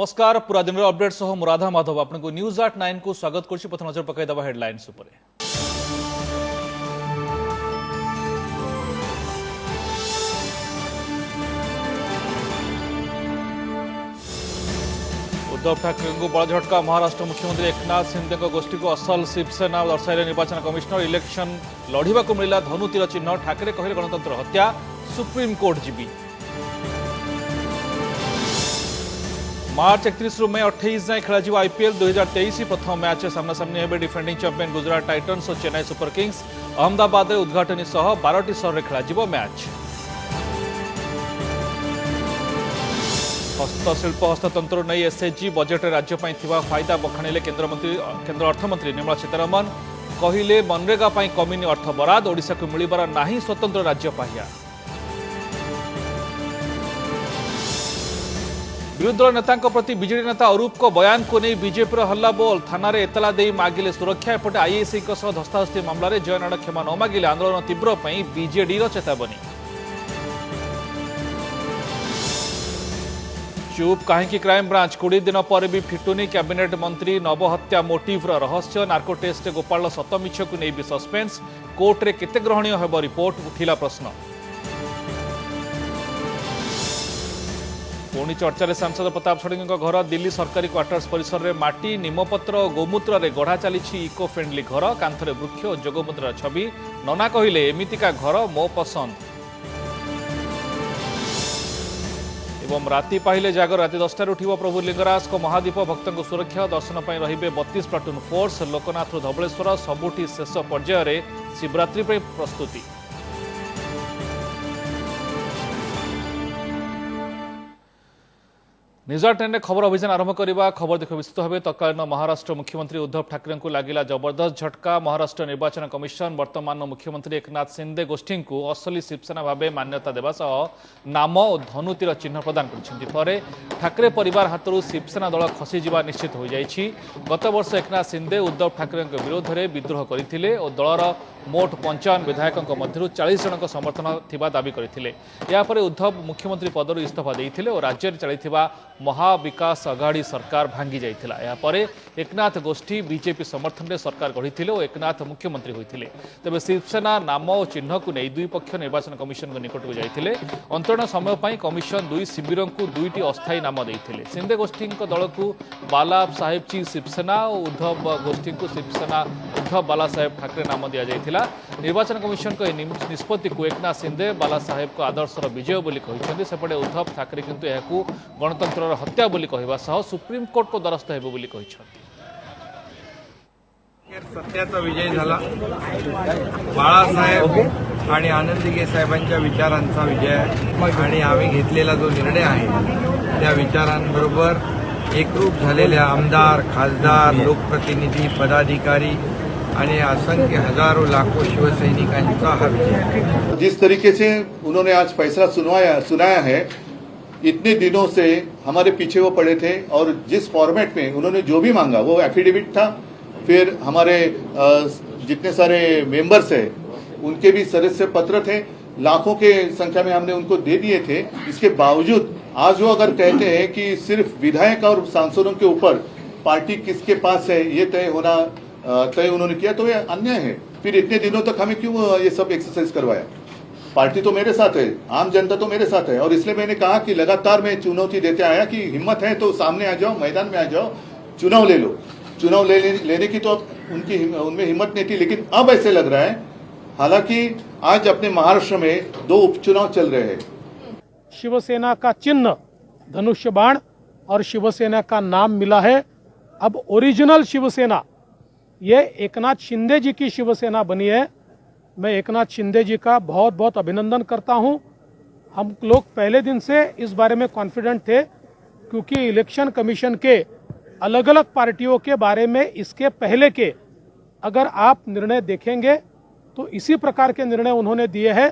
नमस्कार पूरा दिन अपडेट सह मुराधा माधव आपको न्यूज 8 को स्वागत करुच्ची। प्रथम नजर पकईदा हेडलाइंस उपर। उद्धव ठाकरे को बड़ झटका। महाराष्ट्र मुख्यमंत्री एकनाथ शिंदे गोष्ठी को असल शिवसेना दर्शाइले निर्वाचन कमिशनर। इलेक्शन लढ़ा को मिला धनुतीर चिन्ह। ठाकरे कहले गणतंत्र हत्या, सुप्रीम कोर्ट जीवी। मार्च 31 रु मई 28 जाए खेल आईपीएल 2023 प्रथम मैच सामनासामनी हेबे डिफेंडिंग चैंपियन गुजरात टाइटन्स और चेन्नई सुपर किंग्स। अहमदाबाद में उद्घाटनी सह 12टी सहर खेल मैच। हस्तशिल्प हस्ततंत्र नहीं एसएचजी बजेट राज्य फायदा बखाणिले केंद्र अर्थमंत्री निर्मला सीतारमण। कहले मनरेगा कमिनी अर्थ बराद, ओडिशा को मिलबार नहीं स्वतंत्र राज्य पाहिया। विरोधी दल नेता प्रति बीजेडी नेता अरूप को बयान को नहीं बीजेपी हल्ला बोल। थाना रे एतला दे मागिले सुरक्षा। एपटे आईएसआई धस्ताधस्ती मामलें जयनाड क्षमा न मागिले आंदोलन तीव्र बीजेडी चेतावनी। चुप कहीं क्राइम ब्रांच 20 दिन पर भी फिटुनी कैबिनेट मंत्री नवहत्या मोटिव रहस्य। नार्को टेस्ट गोपाल सतमिछ को नहीं भी सस्पेंस। कोर्टे केते ग्रहणीय होब रिपोर्ट उठिला प्रश्न। पुणी चर्चा सांसद प्रताप षडंगी घर। दिल्ली सरकारी क्वार्टर्स परिसर में माटी निमपत्र और गोमूत्र में गढ़ा चली इको फ्रेंडली घर। कांथरे वृक्ष और जोगमुद्रा छवि। नना कहले एमितिका घर मो पसंद। एवं राति पाहिले जागर राति 10टार उठिब प्रभु लिंगराज को महादीप। भक्तों सुरक्षा दर्शन पर रहिबे 32 प्लाटून फोर्स। लोकनाथ धवलेश्वर सबुठी शेष पर्यायर शिवरात्रि प्रस्तुति। न्यूज 10 खबर अभियान आरंभ करने खबर देख विस्तृत भाव। तत्कालीन महाराष्ट्र मुख्यमंत्री उद्धव ठाकरे को लगिला जबरदस्त झटका। महाराष्ट्र निर्वाचन कमिशन वर्तमान मुख्यमंत्री एकनाथ शिंदे गोष्ठी को असली शिवसेना भाव मान्यता देवा सह नाम और धनुतीर चिन्ह प्रदान कर ठाकरे परिवार हाथों शिवसेना दल खसीजा निश्चित हो जाएगी। गत वर्ष एकनाथ शिंदे उद्धव ठाकरे विरोध में विद्रोह करते और दलर मोट 55 विधायकों मध्य 40 जन समर्थन थिबा दाबी करथिले। यापर उद्धव मुख्यमंत्री पदर इस्तीफा देइथिले और राज्य में चलिथिबा महाविकास अगाड़ी सरकार भांगी जाइथिला। यापर एकनाथ गोष्ठी बीजेपी समर्थन में सरकार गढ़ी और एकनाथ मुख्यमंत्री होइथिले। तेबे शिवसेना नाम और चिन्ह को नहीं दुई पक्ष निर्वाचन कमिशन को निकट को जाइथिले। अंतरण समय पर कमिशन दुई शिविर को दुईटी अस्थायी नाम देइथिले। शिंदे गोष्ठी दल को बाला साहेब ची शिवसेना और उद्धव गोष्ठी को शिवसेना उद्धव बाला साहेब ठाकरे नाम दि जाइथिला। निर्वाचन कमिशन को निष्पत्ति को एकनाथ शिंदे बाला साहेब को आदर्शर विजय बोली कहिसेंते। सेपटे उद्धव ठाकरे किंतु यहाकू गणतंत्र हत्या बोली कहवा सह सुप्रीम कोर्ट को द्वारस्थ हेबो बोली कहिसेंते। सत्याचा विजय झाला। बाळासाहेब आणि आनंदीगे साहेबांच्या विचारांचा विजय आणि आम्ही घेतलेला जो निर्णय आहे त्या विचारांबरोबर एकरूप झालेल्या आमदार, खासदार, लोकप्रतिनिधी, पदाधिकारी आणि असंख्य हजारों लाखों शिवसैनिकांचा हा विजय। जिस तरीके से उन्होंने आज फैसला सुनाया है, इतने दिनों से हमारे पीछे वो पड़े थे और जिस फॉर्मेट में उन्होंने जो भी मांगा वो एफिडेविट था, फिर हमारे जितने सारे मेंबर्स हैं उनके भी सदस्य पत्र थे, लाखों के संख्या में हमने उनको दे दिए थे। इसके बावजूद आज वो अगर कहते हैं कि सिर्फ विधायक और सांसदों के ऊपर पार्टी किसके पास है ये तय उन्होंने किया, तो ये अन्याय है। फिर इतने दिनों तक हमें क्यों ये सब एक्सरसाइज करवाया? पार्टी तो मेरे साथ है, आम जनता तो मेरे साथ है और इसलिए मैंने कहा कि लगातार मैं चुनौती देते आया कि हिम्मत है तो सामने आ जाओ, मैदान में आ जाओ, चुनाव ले लो। चुनाव लेने की तो उनमें हिम्मत नहीं थी, लेकिन अब ऐसे लग रहा है, हालांकि आज अपने महाराष्ट्र में 2 उपचुनाव चल रहे हैं। शिवसेना का चिन्ह धनुष्य बाण और शिवसेना का नाम मिला है। अब ओरिजिनल शिवसेना ये एकनाथ शिंदे जी की शिवसेना बनी है। मैं एकनाथ शिंदे जी का बहुत बहुत अभिनंदन करता हूं। हम लोग पहले दिन से इस बारे में कॉन्फिडेंट थे, क्योंकि इलेक्शन कमीशन के अलग अलग पार्टियों के बारे में इसके पहले के अगर आप निर्णय देखेंगे तो इसी प्रकार के निर्णय उन्होंने दिए हैं।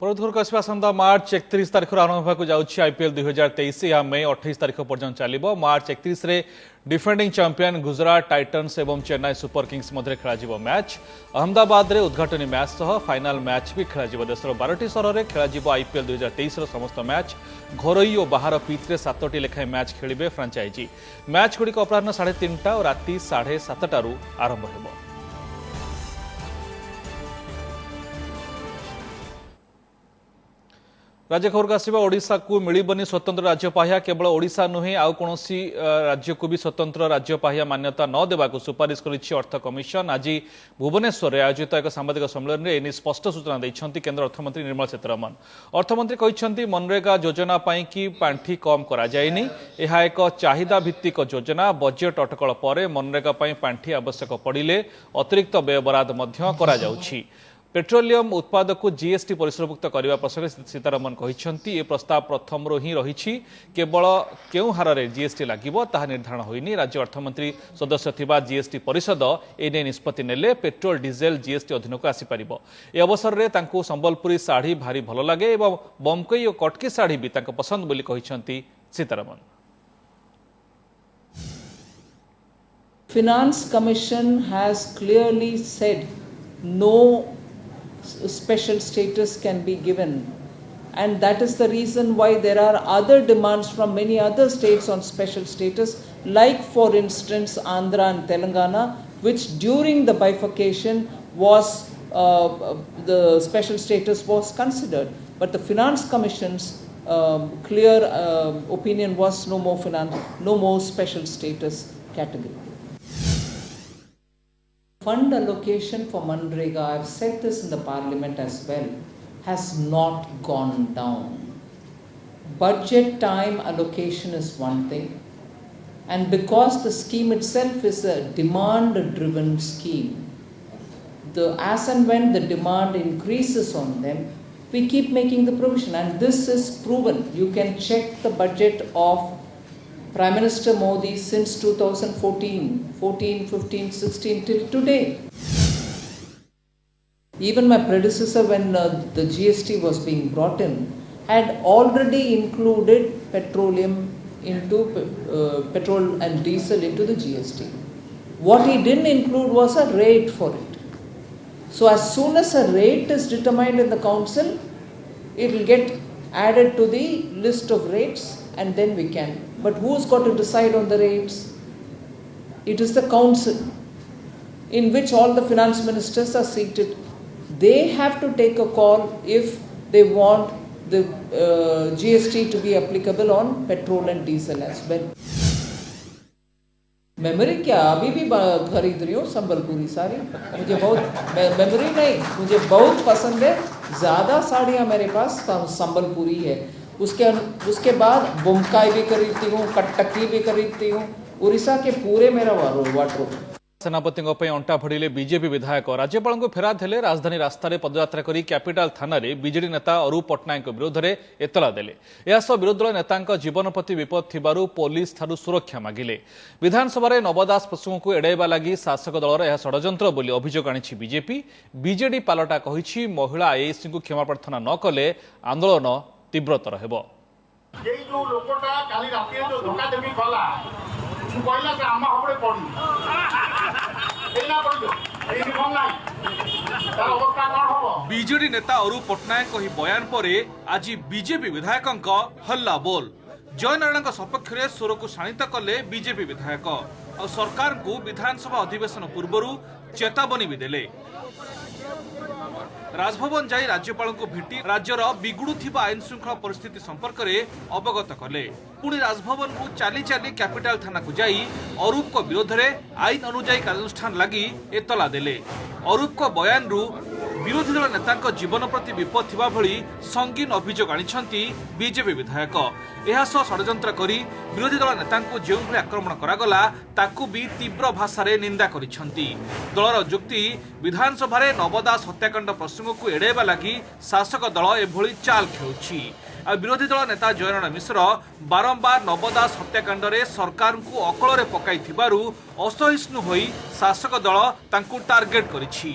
परवर्ती आसवा आसंता मार्च 31 तारिख आरंभ होगा जाऊँगी आईपीएल 2023 या मई 28 तारिख पर्यंत चलो। मार्च 31 रे डिफेंडिंग चैंपियन गुजरात टाइटन्स एवं चेन्नई सुपर किंग्स मध्य खेल मैच। अहमदाबाद रे उद्घाटनी मैच सह फाइनाल मैच भी खेल। देशर 12टी सहर में खेल आईपीएल 2023 समस्त मैच। घरोई और बाहर पिच रे 7टी लेखाएं मैच खेलिबे फ्रांचाइजी। मैच गुड़िक अपराह 3:30 और राति 7:30 आरंभ हो। राज्य खबर आसवा ओडिशा को मिलबनी स्वतंत्र राज्यपाह्या। केवल ओडिशा नुहे आउ कौन राज्य को भी स्वतंत्र राज्यपाह्या मान्यता न देवाक सुपारिश करिछि अर्थ कमिशन। आज भुवनेश्वर में आयोजित एक सांबादिक सम्मेलन में एने स्पष्ट सूचना देइछन्ति केंद्र अर्थमंत्री निर्मला सीतारमण। अर्थमंत्री कहिछन्ति मनरेगा योजना पाई कि पांठी कम करा जायनि। एहा एक चाहिदा भित्तिक योजना। बजेट अटकल पर मनरेगा पाई पांठी आवश्यक पड़िले अतिरिक्त व्यय बराद मध्य करा जाउछि। पेट्रोलियम उत्पाद को जीएसटी परिसरभुक्त करने प्रसंगे सीतारमण कहते ये प्रस्ताव प्रथम ही रही। केवल केउ हार में जीएसटी लगे ताहा निर्धारण होइनी। राज्य अर्थमंत्री सदस्य थिबा जीएसटी परिषद एने निष्पत्ति नेले पेट्रोल डीजेल जीएसटी अधीन को आसीपर। ए अवसर में तांको संबलपुरी साड़ी भारी भल लगे और बमकई और कटकी साड़ी भी तांको पसंद बोली कहते Sitharaman. Finance Commission has clearly said no special status can be given, and that is the reason why there are other demands from many other states on special status, like for instance Andhra and Telangana, which during the bifurcation was the special status was considered, but the Finance Commission's clear opinion was no more special status category. Fund allocation for Manrega, I've said this in the parliament as well, has not gone down. Budget time allocation is one thing, and because the scheme itself is a demand driven scheme, as and when the demand increases on them, we keep making the provision, and this is proven. You can check the budget of Prime Minister Modi since 2014, 14, 15, 16 till today. Even my predecessor, when the GST was being brought in, had already included petroleum into petrol and diesel into the GST. What he didn't include was a rate for it. So as soon as a rate is determined in the council, it will get added to the list of rates, and then we can. But who's got to decide on the rates? It is the council, in which all the finance ministers are seated. They have to take a call if they want the GST to be applicable on petrol and diesel as well. Memory क्या, अभी भी खरीद रही हूँ संबलपुरी साड़ी। मुझे बहुत memory नहीं, मुझे बहुत पसंद है। ज़्यादा साड़ियाँ मेरे पास संबलपुरी है। उसके बाद बुमकाई भी खरीदती हूँ, कटकी भी खरीदती हूँ। उड़ीसा के पूरे मेरा वार्डरोब। सेनापति अंटा भड़िले बीजेपी विधायक। राज्यपाल को फेरा देले। राजधानी रास्तार पदयात्रा करी कैपिटाल थाना बीजेडी नेता अरूप पट्टनायक विरोध में एतला देले। यासह विरोधी दल नेता जीवन प्रति विपद थिबारु पुलिस ठारू सुरक्षा मागिले। विधानसभा नवदास प्रसंग को एड़ाइबा लगी शासक दलर यह षड्यंत्र बोली अभियोग आनिछि बीजेपी। बीजेडी पालटा कहिछि महिला आईएएस को क्षमा प्रार्थना न कले आंदोलन तीव्रतर हेबो। बीजेडी नेता अरूप पट्टनायक बयान पर आज बीजेपी विधायक हल्ला बोल। जयनारायण सपक्ष में स्वर को शाणित कले बीजेपी विधायक और सरकार को विधानसभा अधिवेशन पूर्व चेतावनी भी देले। राजभवन जाई राज्यपाल को भेटी राज्यर बिगुड़ुथिबा आईन श्रृंखला परिस्थिति संपर्क में अवगत कले। पुणी राजभवन को चली चली कैपिटाल थाना को जाई अरूप को विरोध में आईन अनुजाई कार्यानुष्ठान लगी एतला देले। अरूप को बयान रु विरोधी दल नेता जीवन प्रति विपद थिबा भली संगीन अभियोग आनिछंती बीजेपी विधायक। एहासह षड्यंत्र करी विरोधी दल नेता जो भली आक्रमण करागला ताकू भी तीव्र भाषा रे निंदा करिछंती। दलर जुक्ति विधानसभा नवदास हत्याकांड प्रसंग को एड़ाइबा लगी शासक दल एभली चाल खेलुछि। विरोधी दल नेता जयनारायण मिश्र बारंबार नवदास हत्याकांड रे सरकार को अकल पकाई असहिष्णु होई शासक दल तांकू टार्गेट करिछि।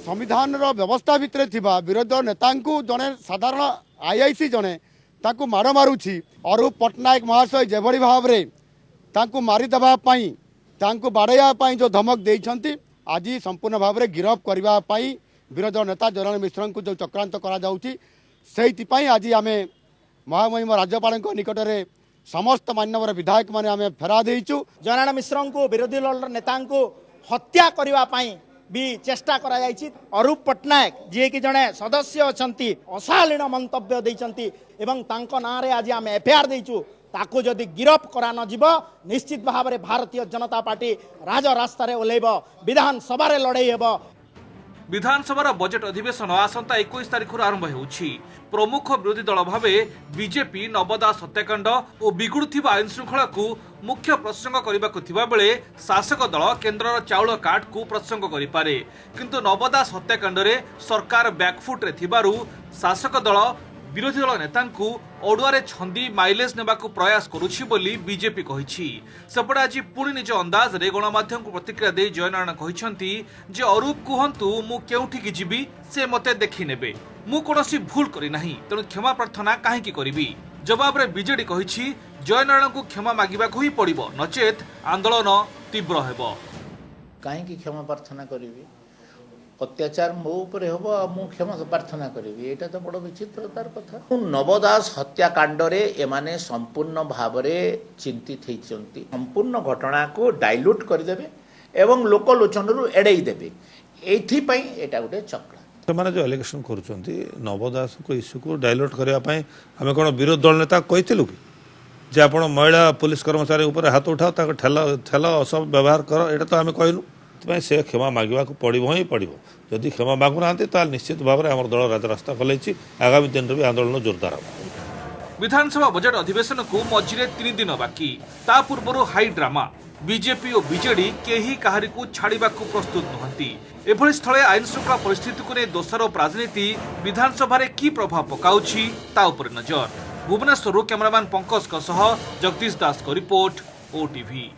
संविधान व्यवस्था भितर थिबा विरोधी दल नेता जड़े साधारण आईआईसी जड़े ताकू माड़ मारुछि अरूप पट्टनायक महाशय जेभली भाव में ताकू मारिदेवाई ताकू बाड़ाई जो धमक देइछंती आज संपूर्ण भाव में गिरफ करने विरोधी दल नेता जयनारायण मिश्र को जो चक्रांत करा आज आम महामहिम राज्यपाल निकट में समस्त मान्यवर विधायक माने आम फेरा देइछु। जयनारायण मिश्र को विरोधी दल नेता को हत्या करने भी चेष्टा करा जायछि। अरूप पट्टनायक जी कि जड़े सदस्य अछंती अशालीन मंतव्य देइछंती एवं तांको नाँ रे आज आम एफआईआर देइछु ताको जदि गिरफ करा न जीव निश्चित भाव में भारतीय जनता पार्टी राजरास्तार ओह्लैब विधानसभा लड़ाई हेब। विधानसभा बजेट अधिवेशन आसंता 21 तारिख आरंभ होउछि। प्रमुख विरोधी दल भावे बीजेपी नव दास हत्याकांड और बिगुड़ुथिबा आईन श्रृंखला को मुख्य प्रसंग करबाकु थिबा बेले शासक दल केन्द्रर चाउल कार्ड को प्रसंग करिपारे, किंतु नव दास हत्याकांड रे सरकार बैकफुट रे थिबारु शासक दल विरोधी दल नेतांकु अडुआरे छंदी माइलेज नेबाकु प्रयास करुछि बोली बीजेपी कहिछि। सेपटे आज पुणी निज अंदाज रे गणमाध्यम को प्रतिक्रिया दे जयनारायण कहिसंती जे अरूप कुहंतु मु केउठी की जीवी से मते देखि नेबे, मु कोनोसी भूल करि नाही, तेणु क्षमा प्रार्थना काहेकि करिबी। जवाब रे बीजेडी कहिछि जयनारायण को क्षमा मागिबाकु ही पड़िबो, नचेत आंदोलन तीव्र हेबो। काहेकि क्षमा प्रार्थना करिबी, अत्याचार मो उपरे हम मु क्षमा प्रार्थना करी, यहाँ तो बड़ विचित्रतार कथा। नव दास हत्याकांड एमाने संपूर्ण भाव में चिंतित होती, संपूर्ण घटना को डाइल्यूट करदे एवं लोकलोचन एड़ई देवे, एटा गोटे चक्र। से जो एलिगेशन करुँच नव दास को इश्यू को डाइल्यूट करने आम कौन विरोधी दल नेता कहलु कि जे आप महिला पुलिस कर्मचारी उपर हाथ उठाओ ठेल ठेल असभ व्यवहार कर, यहाँ तो आम कहलु से क्षमा मांगा पड़ो ही पड़ो। जदि क्षमा मागुना निश्चित भाव में आम दल राजरास्ता कलैछि, आगामी दिन भी आंदोलन जोरदार हो। विधानसभा बजेट अधिवेशन को मझिरे 3 दिन बाकी, ता पूर्व हाई ड्रामा। बीजेपी और बीजेडी केही काहारी को छाड़िबा को प्रस्तुत नहंती। एभली स्थले आईन श्रृंखला परिस्थिति को नहीं दोषारोप राजनीति विधानसभा रे की प्रभाव पकाउछि ता उपर नजर। भुवनेश्वर कैमरामैन पंकज जगदीश दास को रिपोर्ट, ओटीवी।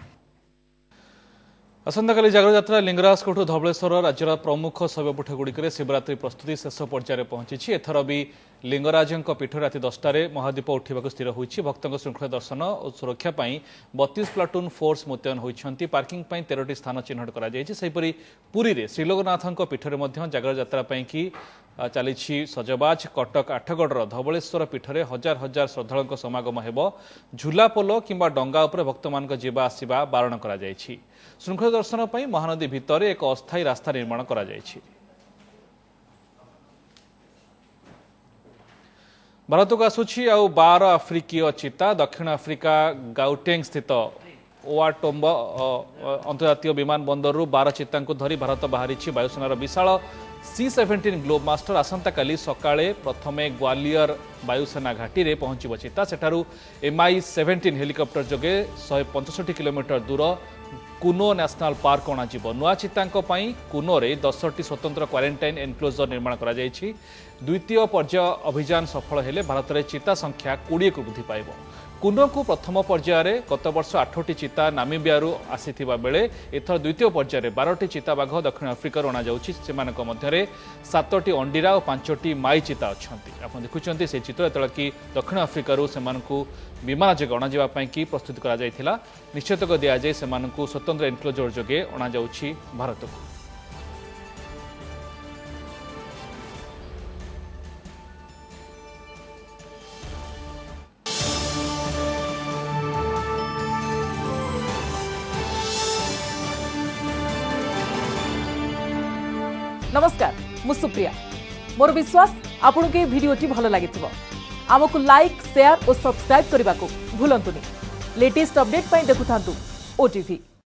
आसंताकाली जागर यात्रा लिंगराजकोट धवलेश्वर राज्यर प्रमुख शैवपीठ गुड़िक शिवरात्रि प्रस्तुति शेष पर्यायर पहुंची। एथर भी लिंगराजों पीठ राति 10टार महादीप उठा स्थिर होती। भक्तों श्रृंखला दर्शन और सुरक्षा 32 प्लाटून फोर्स मुतयन होती। पार्किंग 13टी स्थान चिन्हट कर पुरी में श्रीलोकनाथ पीठर जागर यात्रा की चली सजबाज। कटक आठगढ़ धवलेश्वर पीठ में हजार हजार श्रद्धालुओं समागम हो। झुलापोल किंबा डंगा उपर भक्त मान जीवा आसवा बारण कर श्रृंखला दर्शन पर महानदी भितर एक अस्थायी रास्ता निर्माण कर। भारत को आसुछि 12 आफ्रिकीय चीता। दक्षिण आफ्रिका गाउटेंग स्थित ओवाटोम्ब अंतर्जातीय विमान बंदर 12 चीता धरी भारत बाहरी वायुसेनार विशाल C-17 ग्लोब मास्टर। आसंता काली सकाळे प्रथमे ग्वालियर वायुसेना घाटी रे पहुंचब चीता। सेठारु MI-17 हेलिकॉप्टर जोगे 165 किलोमीटर दूर कुनो नेशनल पार्क अणाजिब। नुआ चीतांक पई कुनो रे 10टी स्वतंत्र क्वारंटाइन एनक्लोजर निर्माण करा जायछि। द्वितीय पर्याय अभियान सफल हेले भारत में चीता संख्या 20 को वृद्धि पाइब। कुनो को प्रथम पर्यायर गत वर्ष 8टी चीता नामिबियारू आसीथिबा बेले एथर द्वितीय पर्यायर 12टी चीता बाघ दक्षिण आफ्रिकार अणा जाउछि। सेमानक मध्यरे 7टी अंडीरा और 5टी माई चीता अछंती। आपण देखुचंती से चित्र एतल कि दक्षिण आफ्रिकारु सेमानकु विमान जोगे अणा जिबा पई की प्रस्तुत करा जायथिला। निश्चितक दिया जाय सेमानकु स्वतंत्र एनक्लोजर जोगे अणा जाउछि भारत को। नमस्कार, मु सुप्रिया। मोर विश्वास आपन के वीडियोटी भल लागिथिबो। आमको लाइक, शेयर और सब्सक्राइब करने को भूलंतुनी। लेटेस्ट अपडेट पाई देखुथांतु ओटीवी।